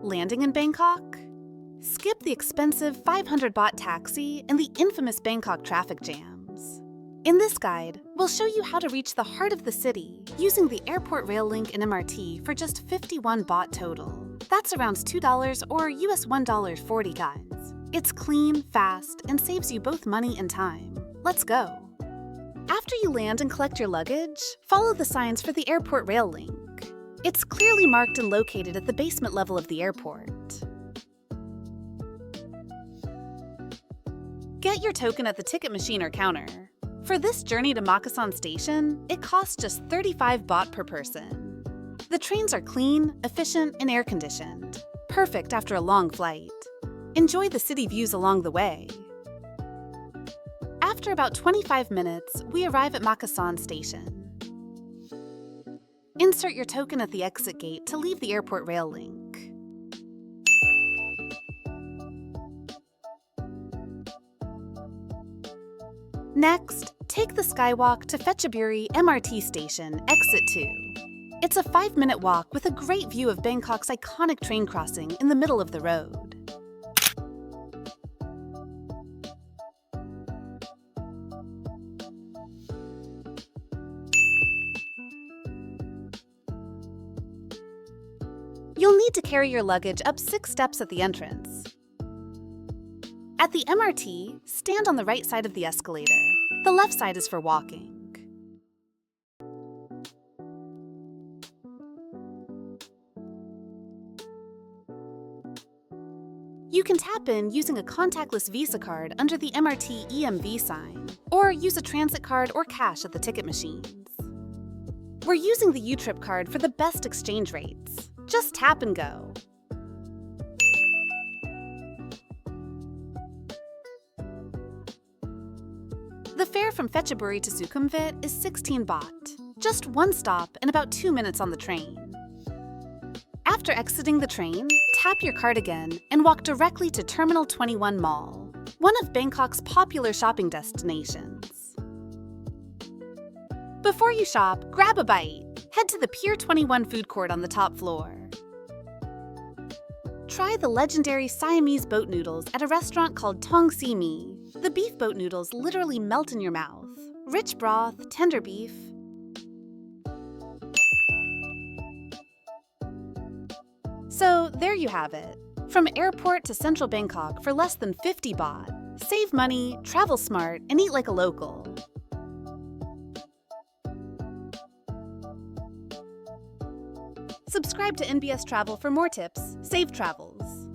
Landing in Bangkok? Skip the expensive 500 baht taxi and the infamous Bangkok traffic jams. In this guide, we'll show you how to reach the heart of the city using the airport rail link and MRT for just 51 baht total. That's around $2 or US $1.40, guys. It's clean, fast, and saves you both money and time. Let's go. After you land and collect your luggage, follow the signs for the airport rail link. It's clearly marked and located at the basement level of the airport. Get your token at the ticket machine or counter. For this journey to Makkasan Station, it costs just 35 baht per person. The trains are clean, efficient, and air-conditioned. Perfect after a long flight. Enjoy the city views along the way. After about 25 minutes, we arrive at Makkasan Station. Insert your token at the exit gate to leave the airport rail link. Next, take the Skywalk to Phetchaburi MRT Station, exit 2. It's a 5-minute walk with a great view of Bangkok's iconic train crossing in the middle of the road. You'll need to carry your luggage up 6 steps at the entrance. At the MRT, stand on the right side of the escalator. The left side is for walking. You can tap in using a contactless Visa card under the MRT EMV sign, or use a transit card or cash at the ticket machines. We're using the YouTrip card for the best exchange rates. Just tap and go. The fare from Phetchaburi to Sukhumvit is 16 baht. Just one stop and about 2 minutes on the train. After exiting the train, tap your card again and walk directly to Terminal 21 Mall, one of Bangkok's popular shopping destinations. Before you shop, grab a bite. Head to the Pier 21 food court on the top floor. Try the legendary Siamese Boat Noodles at a restaurant called Tong Si Mi. The beef boat noodles literally melt in your mouth. Rich broth, tender beef. So there you have it. From airport to central Bangkok for less than 50 baht. Save money, travel smart, and eat like a local. Subscribe to NBS Travel for more tips. Safe travels!